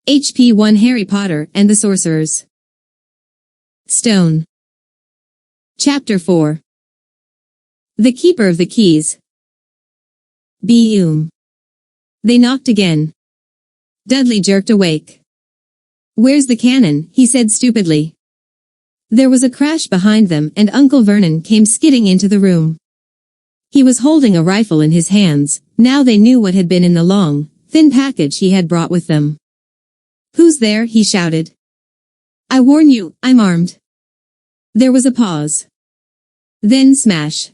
HP 1 Harry Potter and the Sorcerer's Stone. Chapter 4. The Keeper of the Keys. Boom. They knocked again. Dudley jerked awake. "Where's the cannon?" he said stupidly. There was a crash behind them and Uncle Vernon came skidding into the room. He was holding a rifle in his hands. Now they knew what had been in the long, thin package he had brought with them. "Who's there?" he shouted. "I warn you, I'm armed." There was a pause. Then smash.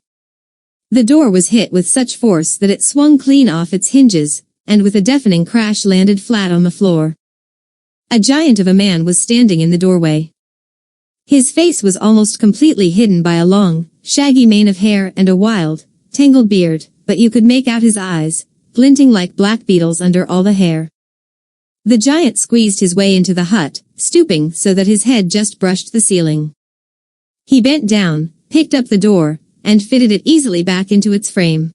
The door was hit with such force that it swung clean off its hinges, and with a deafening crash landed flat on the floor. A giant of a man was standing in the doorway. His face was almost completely hidden by a long, shaggy mane of hair and a wild, tangled beard, but you could make out his eyes, glinting like black beetles under all the hair. The giant squeezed his way into the hut, stooping so that his head just brushed the ceiling. He bent down, picked up the door, and fitted it easily back into its frame.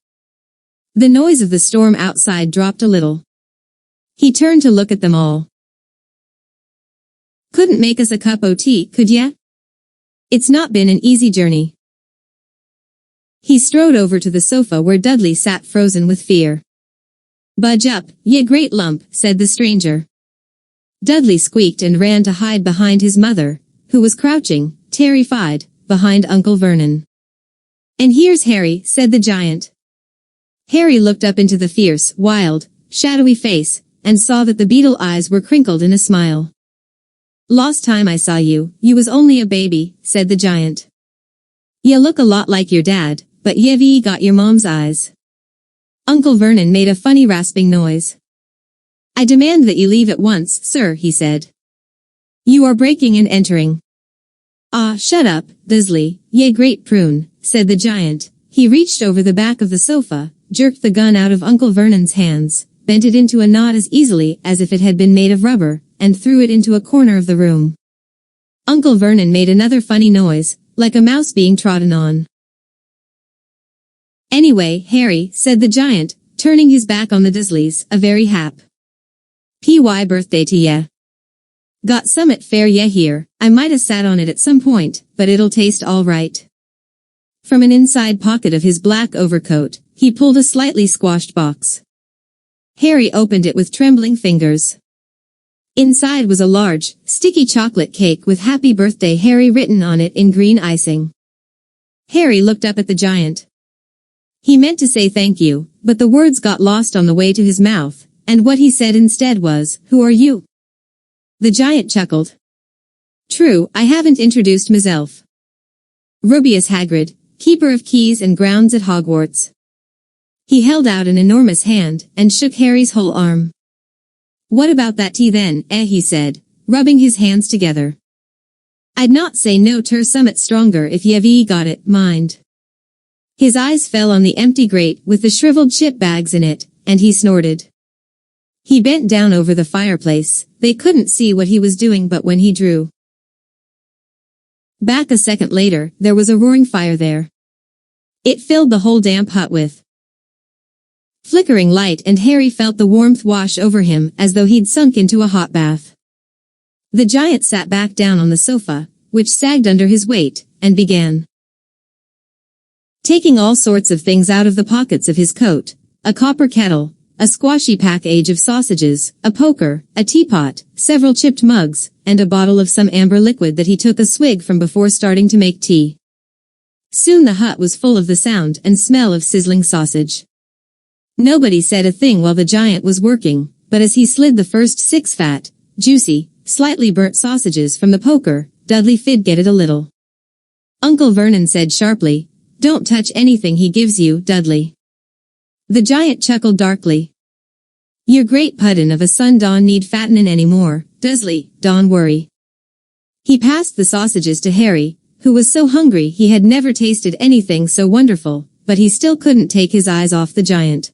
The noise of the storm outside dropped a little. He turned to look at them all. "Couldn't make us a cup o' tea, could ya? It's not been an easy journey." He strode over to the sofa where Dudley sat frozen with fear. "Budge up, ye great lump," said the stranger. Dudley squeaked and ran to hide behind his mother, who was crouching, terrified, behind Uncle Vernon. "And here's Harry," said the giant. Harry looked up into the fierce, wild, shadowy face, and saw that the beetle eyes were crinkled in a smile. "Last time I saw you, you was only a baby," said the giant. "Ya look a lot like your dad, but you've got your mom's eyes." Uncle Vernon made a funny rasping noise. "I demand that you leave at once, sir," he said. "You are breaking and entering." "Ah, shut up, Dudley, ye great prune," said the giant. He reached over the back of the sofa, jerked the gun out of Uncle Vernon's hands, bent it into a knot as easily as if it had been made of rubber, and threw it into a corner of the room. Uncle Vernon made another funny noise, like a mouse being trodden on. "Anyway, Harry," said the giant, turning his back on the Dursleys, "a very happy birthday to ye. Got summat fair ye here, I might have sat on it at some point, but it'll taste all right." From an inside pocket of his black overcoat, he pulled a slightly squashed box. Harry opened it with trembling fingers. Inside was a large, sticky chocolate cake with "Happy Birthday Harry" written on it in green icing. Harry looked up at the giant. He meant to say thank you, but the words got lost on the way to his mouth, and what he said instead was, "Who are you?" The giant chuckled. "True, I haven't introduced myself. Rubeus Hagrid, keeper of keys and grounds at Hogwarts." He held out an enormous hand, and shook Harry's whole arm. "What about that tea then, he said, rubbing his hands together. "I'd not say no ter summat stronger if ye've got it, mind." His eyes fell on the empty grate with the shriveled chip bags in it, and he snorted. He bent down over the fireplace. They couldn't see what he was doing, but when he drew back a second later, there was a roaring fire there. It filled the whole damp hut with flickering light, and Harry felt the warmth wash over him as though he'd sunk into a hot bath. The giant sat back down on the sofa, which sagged under his weight, and began taking all sorts of things out of the pockets of his coat: a copper kettle, a squashy package of sausages, a poker, a teapot, several chipped mugs, and a bottle of some amber liquid that he took a swig from before starting to make tea. Soon the hut was full of the sound and smell of sizzling sausage. Nobody said a thing while the giant was working, but as he slid the first 6 fat, juicy, slightly burnt sausages from the poker, Dudley did get it a little. Uncle Vernon said sharply, "Don't touch anything he gives you, Dudley." The giant chuckled darkly. "Your great puddin' of a son don't need fattenin' any more, Dudley, don't worry." He passed the sausages to Harry, who was so hungry he had never tasted anything so wonderful, but he still couldn't take his eyes off the giant.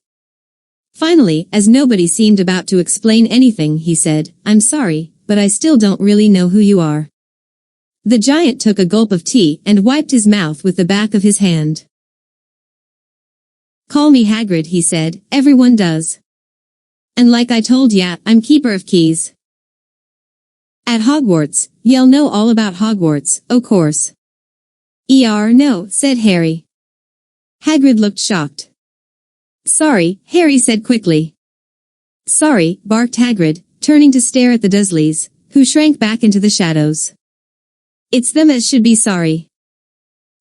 Finally, as nobody seemed about to explain anything, he said, "I'm sorry, but I still don't really know who you are." The giant took a gulp of tea and wiped his mouth with the back of his hand. "Call me Hagrid," he said, "everyone does. And like I told ya, I'm keeper of keys." At Hogwarts, you'll know all about Hogwarts, o' course. No, said Harry. Hagrid looked shocked. Sorry, Harry said quickly. Sorry, barked Hagrid, turning to stare at the Dursleys, who shrank back into the shadows. It's them as should be sorry.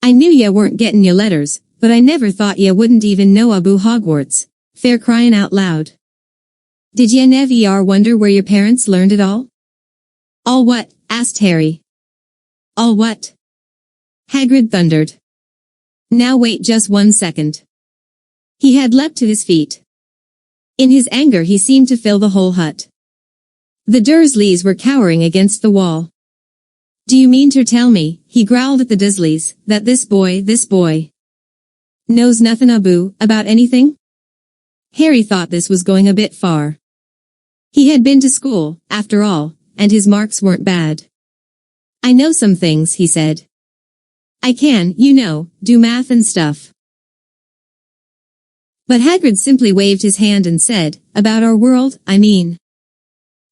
I knew ya weren't gettin' your letters, but I never thought ya wouldn't even know about Hogwarts. Fair cryin' out loud. Did ya never wonder where your parents learned it all? All what? Asked Harry. All what? Hagrid thundered. Now wait just 1 second. He had leapt to his feet. In his anger he seemed to fill the whole hut. The Dursleys were cowering against the wall. Do you mean to tell me, he growled at the Dursleys, that this boy, knows nothing about anything? Harry thought this was going a bit far. He had been to school, after all, and his marks weren't bad. I know some things, he said. I can, do math and stuff. But Hagrid simply waved his hand and said, about our world, I mean.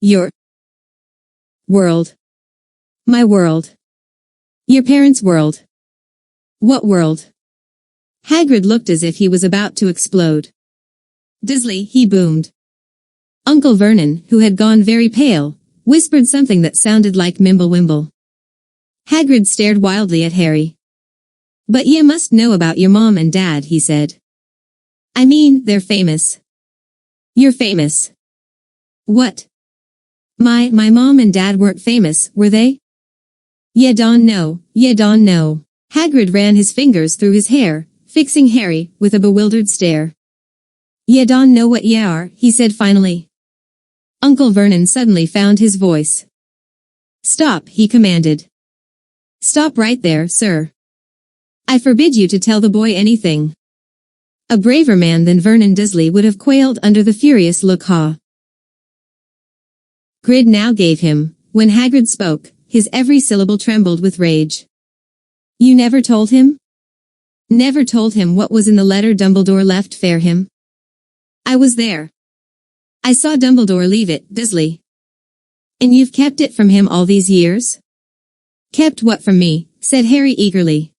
Your world. My world. Your parents' world. What world? Hagrid looked as if he was about to explode. Dursley, he boomed. Uncle Vernon, who had gone very pale, whispered something that sounded like Mimble-Wimble. Hagrid stared wildly at Harry. But ye must know about your mom and dad, he said. I mean, they're famous. You're famous. What? My mom and dad weren't famous, were they? Ye don't know. Hagrid ran his fingers through his hair, fixing Harry with a bewildered stare. Ye don't know what ye are, he said finally. Uncle Vernon suddenly found his voice. Stop, he commanded. Stop right there, sir. I forbid you to tell the boy anything. A braver man than Vernon Dursley would have quailed under the furious look Grid now gave him. When Hagrid spoke, his every syllable trembled with rage. You never told him? Never told him what was in the letter Dumbledore left for him? I was there. I saw Dumbledore leave it, Dursley. And you've kept it from him all these years? Kept what from me? Said Harry eagerly.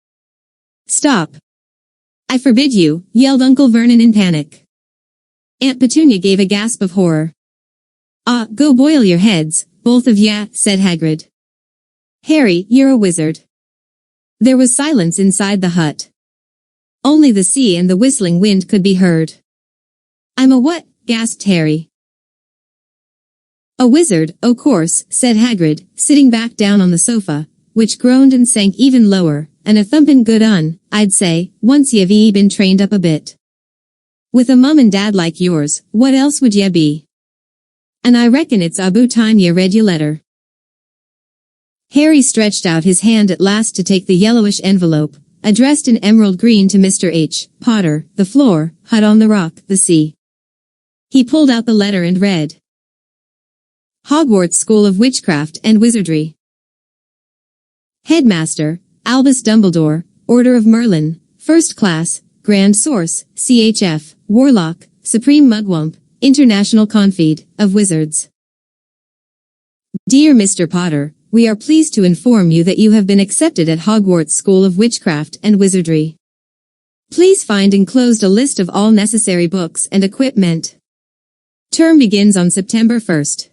Stop. I forbid you, yelled Uncle Vernon in panic. Aunt Petunia gave a gasp of horror. Go boil your heads, both of ya, said Hagrid. Harry, you're a wizard. There was silence inside the hut. Only the sea and the whistling wind could be heard. I'm a what? Gasped Harry. A wizard, o' course, said Hagrid, sitting back down on the sofa, which groaned and sank even lower, and a thumpin' good I'd say, once ye've been trained up a bit. With a mum and dad like yours, what else would ye be? And I reckon it's about time ye read your letter. Harry stretched out his hand at last to take the yellowish envelope, addressed in emerald green to Mr. H. Potter, the floor, hut on the rock, the sea. He pulled out the letter and read. Hogwarts School of Witchcraft and Wizardry. Headmaster, Albus Dumbledore, Order of Merlin, First Class, Grand Source, CHF, Warlock, Supreme Mugwump, International Confede, of Wizards. Dear Mr. Potter, we are pleased to inform you that you have been accepted at Hogwarts School of Witchcraft and Wizardry. Please find enclosed a list of all necessary books and equipment. Term begins on September 1st.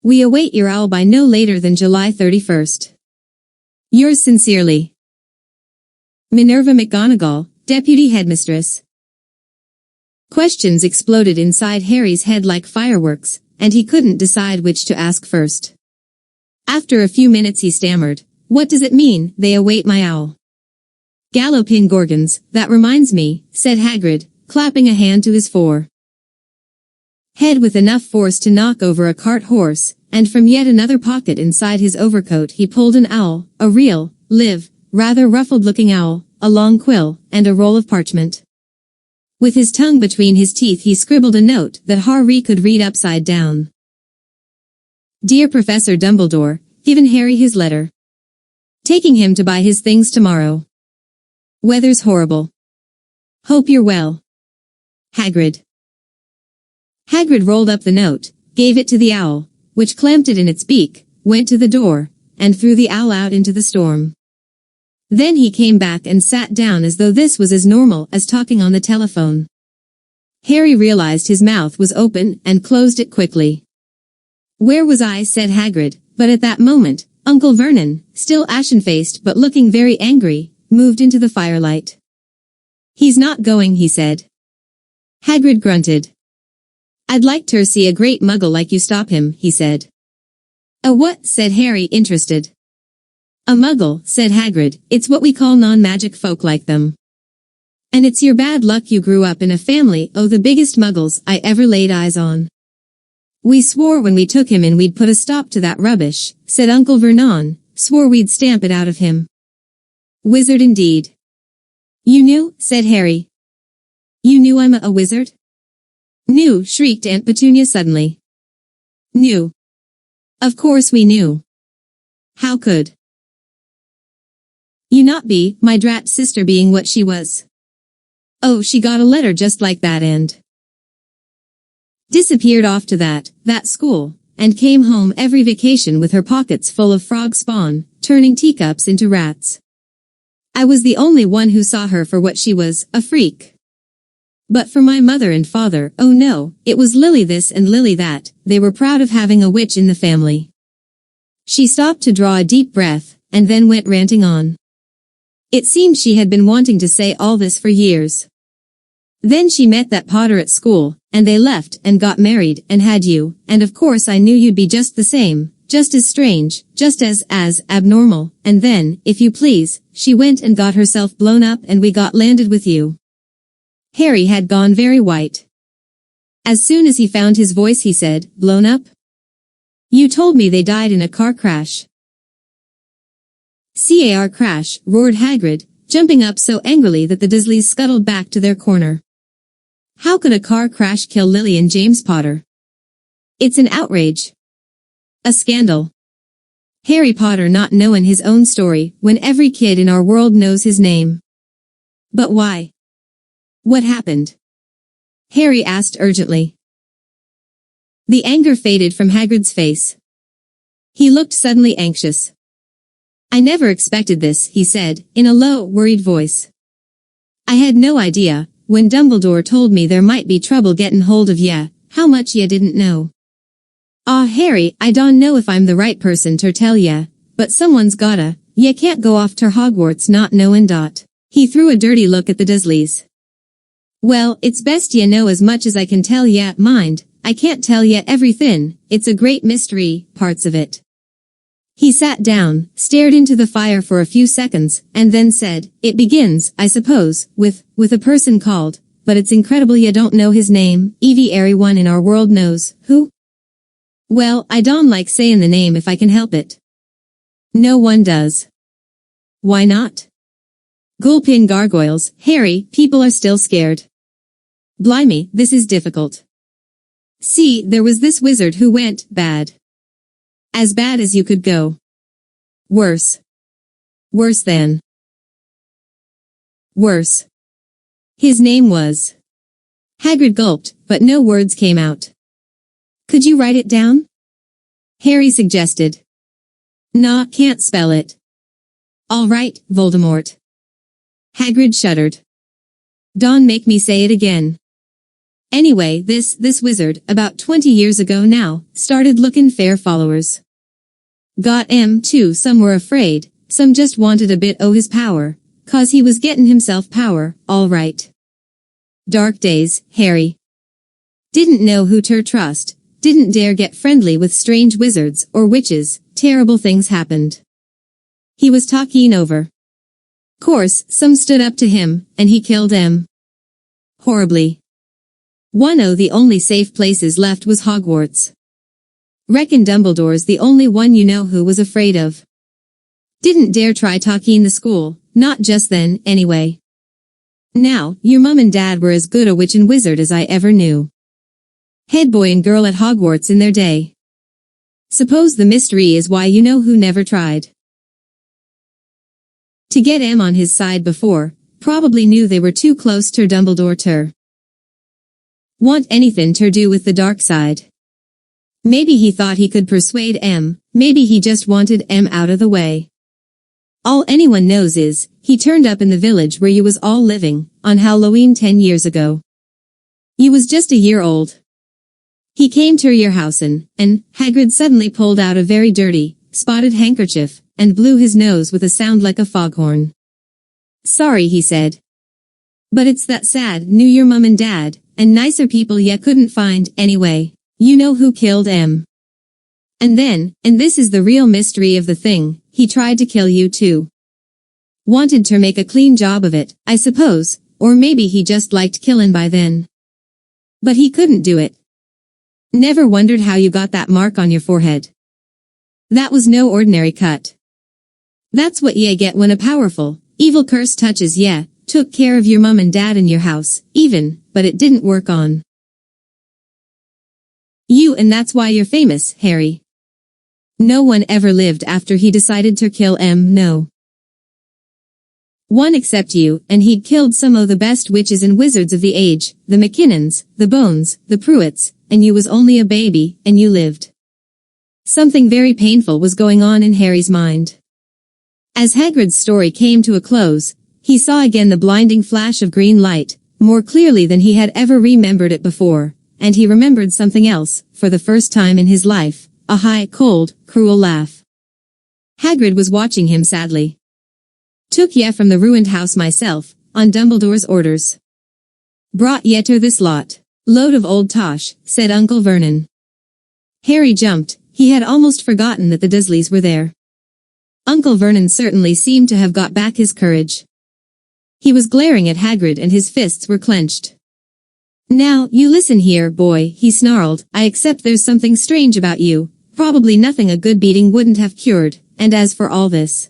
We await your owl by no later than July 31st. Yours sincerely, Minerva McGonagall, Deputy Headmistress. Questions exploded inside Harry's head like fireworks, and he couldn't decide which to ask first. After a few minutes he stammered, What does it mean, they await my owl? Galloping Gorgons, that reminds me, said Hagrid, clapping a hand to his forehead with enough force to knock over a cart horse, and from yet another pocket inside his overcoat he pulled an owl, a real, live, rather ruffled-looking owl, a long quill, and a roll of parchment. With his tongue between his teeth he scribbled a note that Harry could read upside down. Dear Professor Dumbledore, given Harry his letter. Taking him to buy his things tomorrow. Weather's horrible. Hope you're well. Hagrid. Hagrid rolled up the note, gave it to the owl, which clamped it in its beak, went to the door, and threw the owl out into the storm. Then he came back and sat down as though this was as normal as talking on the telephone. Harry realized his mouth was open and closed it quickly. "Where was I?" said Hagrid, but at that moment, Uncle Vernon, still ashen-faced but looking very angry, moved into the firelight. "He's not going," he said. Hagrid grunted. "I'd like to see a great muggle like you stop him," he said. "A what?" said Harry, interested. "A muggle," said Hagrid. "It's what we call non-magic folk like them. And it's your bad luck you grew up in a family of the biggest muggles I ever laid eyes on." "We swore when we took him in we'd put a stop to that rubbish," said Uncle Vernon, "swore we'd stamp it out of him." "Wizard indeed." "You knew?" said Harry. "You knew I'm a wizard?" "Knew," shrieked Aunt Petunia suddenly. "Knew. Of course we knew. How could you not be, my drat sister being what she was?" "Oh, she got a letter just like that and disappeared off to that school, and came home every vacation with her pockets full of frog spawn, turning teacups into rats. I was the only one who saw her for what she was, a freak. But for my mother and father, oh no, it was Lily this and Lily that, they were proud of having a witch in the family." She stopped to draw a deep breath, and then went ranting on. It seemed she had been wanting to say all this for years. "Then she met that Potter at school, and they left and got married and had you, and of course I knew you'd be just the same, just as strange, just as abnormal, and then, if you please, she went and got herself blown up and we got landed with you." Harry had gone very white. As soon as he found his voice he said, "Blown up? You told me they died in a car crash." "Car crash," roared Hagrid, jumping up so angrily that the Dursleys scuttled back to their corner. "How could a car crash kill Lily and James Potter? It's an outrage. A scandal. Harry Potter not knowing his own story when every kid in our world knows his name." "But why? What happened?" Harry asked urgently. The anger faded from Hagrid's face. He looked suddenly anxious. "I never expected this," he said, in a low, worried voice. "I had no idea, when Dumbledore told me there might be trouble getting hold of ya, how much ya didn't know. Ah, Harry, I don't know if I'm the right person to tell ya, but someone's gotta, ya can't go off to Hogwarts not knowin'. He threw a dirty look at the Dursleys. "Well, it's best ya know as much as I can tell ya, mind, I can't tell ya everything, it's a great mystery, parts of it." He sat down, stared into the fire for a few seconds, and then said, "It begins, I suppose, with a person called, but it's incredible ya don't know his name, everyone in our world knows, who?" "Well, I don't like saying the name if I can help it." "No one does." "Why not?" "Gulpin gargoyles, Harry, people are still scared." "Blimey, this is difficult. See, there was this wizard who went bad. As bad as you could go. Worse. Worse than. Worse. His name was." Hagrid gulped, but no words came out. "Could you write it down?" Harry suggested. "Nah, can't spell it." "All right, Voldemort." Hagrid shuddered. "Don't make me say it again." Anyway, this wizard, about 20 years ago now, started looking fair followers. Got 'em too, some were afraid, some just wanted a bit o' his power, 'cause he was getting himself power, all right. Dark days, Harry. Didn't know who to trust, didn't dare get friendly with strange wizards or witches, terrible things happened. He was talking over. Course, some stood up to him, and he killed 'em. Horribly. One o' the only safe places left was Hogwarts. Reckon Dumbledore's the only one you know who was afraid of. Didn't dare try talking the school, not just then, anyway. Now, your mum and dad were as good a witch and wizard as I ever knew. Head boy and girl at Hogwarts in their day. Suppose the mystery is why you know who never tried to get 'em on his side before, probably knew they were too close to Dumbledore to want anything to do with the dark side. Maybe he thought he could persuade M, maybe he just wanted M out of the way. All anyone knows is, he turned up in the village where you was all living, on Halloween 10 years ago. You was just a year old. He came to your house and Hagrid suddenly pulled out a very dirty, spotted handkerchief, and blew his nose with a sound like a foghorn. Sorry, he said. But it's that sad, knew your mum and dad, and nicer people ya couldn't find, anyway. You know who killed M. And then, and this is the real mystery of the thing, he tried to kill you too. Wanted to make a clean job of it, I suppose, or maybe he just liked killin' by then. But he couldn't do it. Never wondered how you got that mark on your forehead. That was no ordinary cut. That's what ye get when a powerful, evil curse touches ye. Took care of your mum and dad in your house, even, but it didn't work on you, and that's why you're famous, Harry. No one ever lived after he decided to kill M, no one except you, and he'd killed some of the best witches and wizards of the age, the McKinnons, the Bones, the Pruitts, and you was only a baby, and you lived. Something very painful was going on in Harry's mind. As Hagrid's story came to a close, he saw again the blinding flash of green light, more clearly than he had ever remembered it before, and he remembered something else, for the first time in his life, a high, cold, cruel laugh. Hagrid was watching him sadly. Took ye from the ruined house myself, on Dumbledore's orders. Brought ye to this lot. Load of old tosh, said Uncle Vernon. Harry jumped, he had almost forgotten that the Dursleys were there. Uncle Vernon certainly seemed to have got back his courage. He was glaring at Hagrid and his fists were clenched. Now, you listen here, boy, he snarled, I accept there's something strange about you, probably nothing a good beating wouldn't have cured, and as for all this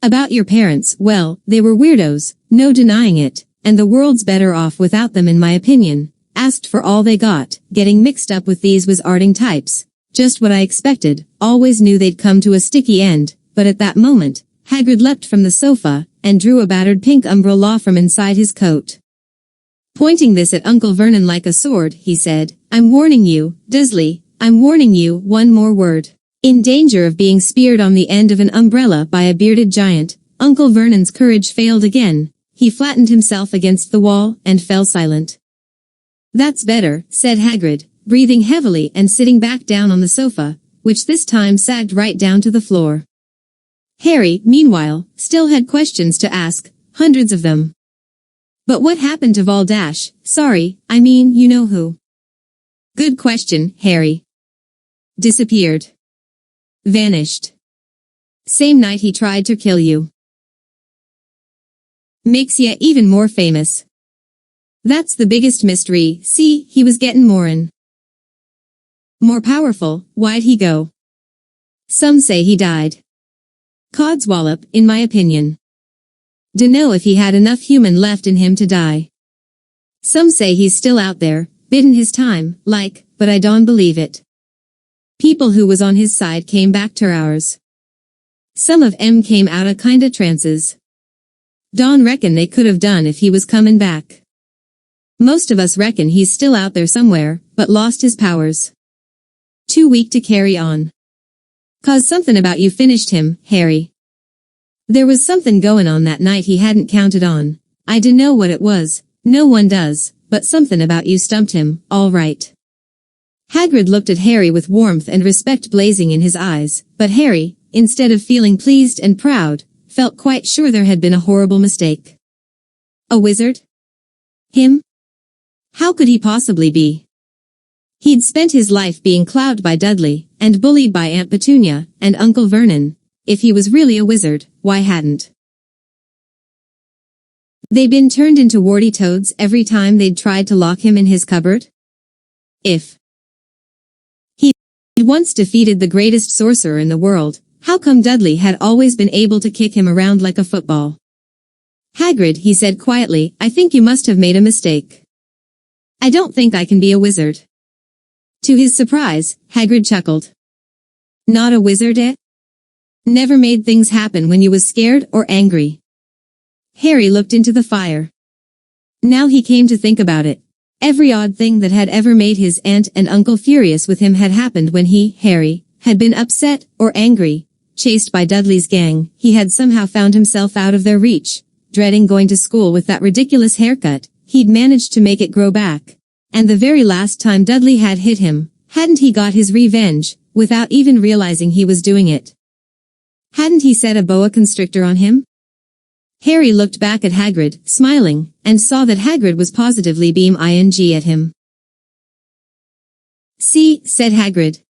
about your parents, well, they were weirdos, no denying it, and the world's better off without them in my opinion, asked for all they got, getting mixed up with these wizarding types, just what I expected, always knew they'd come to a sticky end, but at that moment, Hagrid leapt from the sofa, and drew a battered pink umbrella from inside his coat. Pointing this at Uncle Vernon like a sword, he said, I'm warning you, Dursley, I'm warning you, one more word. In danger of being speared on the end of an umbrella by a bearded giant, Uncle Vernon's courage failed again, he flattened himself against the wall, and fell silent. That's better, said Hagrid, breathing heavily and sitting back down on the sofa, which this time sagged right down to the floor. Harry, meanwhile, still had questions to ask, hundreds of them. But what happened to Valdash? Sorry, I mean, you know who. Good question, Harry. Disappeared. Vanished. Same night he tried to kill you. Makes ya even more famous. That's the biggest mystery, see, he was getting more powerful, why'd he go? Some say he died. Codswallop, in my opinion. Dunno if he had enough human left in him to die. Some say he's still out there, bidden his time, like, but I don't believe it. People who was on his side came back to ours. Some of 'em came out of kinda trances. Don't reckon they could have done if he was comin' back. Most of us reckon he's still out there somewhere, but lost his powers. Too weak to carry on. 'Cause something about you finished him, Harry. There was something going on that night he hadn't counted on. I dunno what it was, no one does, but something about you stumped him, all right. Hagrid looked at Harry with warmth and respect blazing in his eyes, but Harry, instead of feeling pleased and proud, felt quite sure there had been a horrible mistake. A wizard? Him? How could he possibly be? He'd spent his life being clowed by Dudley, and bullied by Aunt Petunia, and Uncle Vernon. If he was really a wizard, why hadn't they been turned into warty toads every time they'd tried to lock him in his cupboard? If he'd once defeated the greatest sorcerer in the world, how come Dudley had always been able to kick him around like a football? Hagrid, he said quietly, I think you must have made a mistake. I don't think I can be a wizard. To his surprise, Hagrid chuckled. Not a wizard, eh? Never made things happen when you was scared or angry. Harry looked into the fire. Now he came to think about it. Every odd thing that had ever made his aunt and uncle furious with him had happened when he, Harry, had been upset or angry. Chased by Dudley's gang, he had somehow found himself out of their reach. Dreading going to school with that ridiculous haircut, he'd managed to make it grow back. And the very last time Dudley had hit him, hadn't he got his revenge, without even realizing he was doing it? Hadn't he set a boa constrictor on him? Harry looked back at Hagrid, smiling, and saw that Hagrid was positively beaming at him. "See," said Hagrid.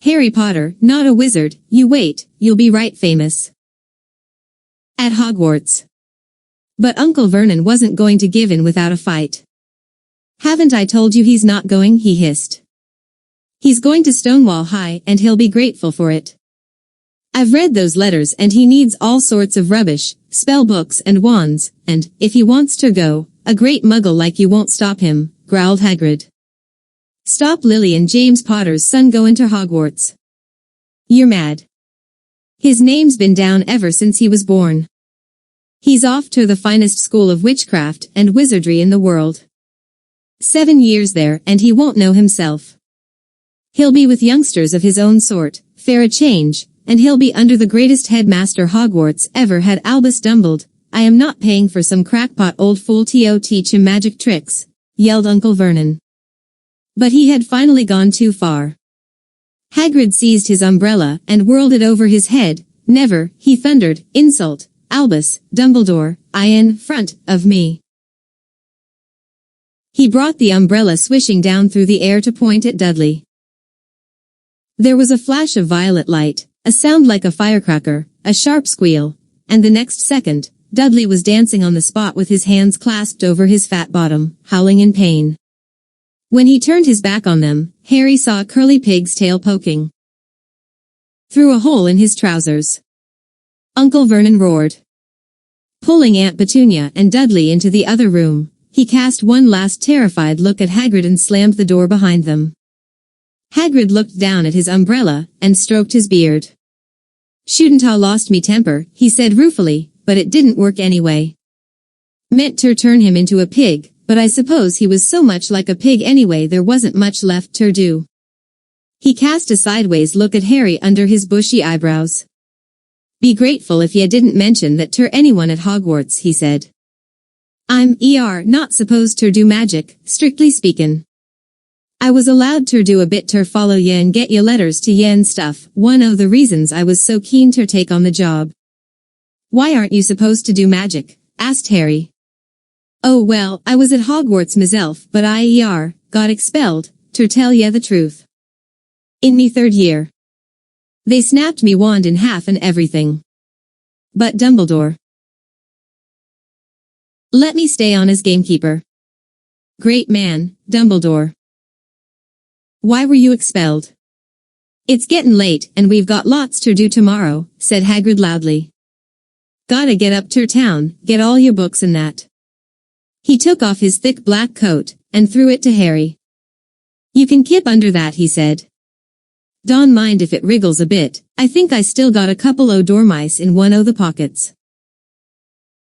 "Harry Potter, not a wizard, you wait, you'll be right famous. At Hogwarts." But Uncle Vernon wasn't going to give in without a fight. "Haven't I told you he's not going?" he hissed. "He's going to Stonewall High and he'll be grateful for it. I've read those letters and he needs all sorts of rubbish, spell books and wands, and, if he wants to go, a great muggle like you won't stop him," growled Hagrid. "Stop Lily and James Potter's son going to Hogwarts? You're mad. His name's been down ever since he was born. He's off to the finest school of witchcraft and wizardry in the world. 7 years there and he won't know himself. He'll be with youngsters of his own sort, fair a change, and he'll be under the greatest headmaster Hogwarts ever had, Albus Dumbledore. I am not paying for some crackpot old fool to teach him magic tricks," yelled Uncle Vernon. But he had finally gone too far. Hagrid seized his umbrella and whirled it over his head. "Never," he thundered, "insult, Albus Dumbledore, in front of me." He brought the umbrella swishing down through the air to point at Dudley. There was a flash of violet light, a sound like a firecracker, a sharp squeal, and the next second, Dudley was dancing on the spot with his hands clasped over his fat bottom, howling in pain. When he turned his back on them, Harry saw a curly pig's tail poking through a hole in his trousers. Uncle Vernon roared. Pulling Aunt Petunia and Dudley into the other room, he cast one last terrified look at Hagrid and slammed the door behind them. Hagrid looked down at his umbrella and stroked his beard. "Shouldn't ha' lost me temper," he said ruefully, "but it didn't work anyway. Meant to turn him into a pig, but I suppose he was so much like a pig anyway there wasn't much left to do." He cast a sideways look at Harry under his bushy eyebrows. "Be grateful if ye didn't mention that to anyone at Hogwarts," he said. "I'm not supposed to do magic, strictly speakin'. I was allowed to do a bit to follow ye and get ye letters to ye and stuff, one o' the reasons I was so keen to take on the job." "Why aren't you supposed to do magic?" asked Harry. "Oh well, I was at Hogwarts myself, but I got expelled, to tell ye the truth. In me 3rd year. They snapped me wand in half and everything. But Dumbledore let me stay on as gamekeeper. Great man, Dumbledore." "Why were you expelled?" "It's gettin' late and we've got lots to do tomorrow," said Hagrid loudly. "Gotta get up to town, get all your books and that." He took off his thick black coat and threw it to Harry. "You can kip under that," he said. "Don't mind if it wriggles a bit, I think I still got a couple o' dormice in one o' the pockets."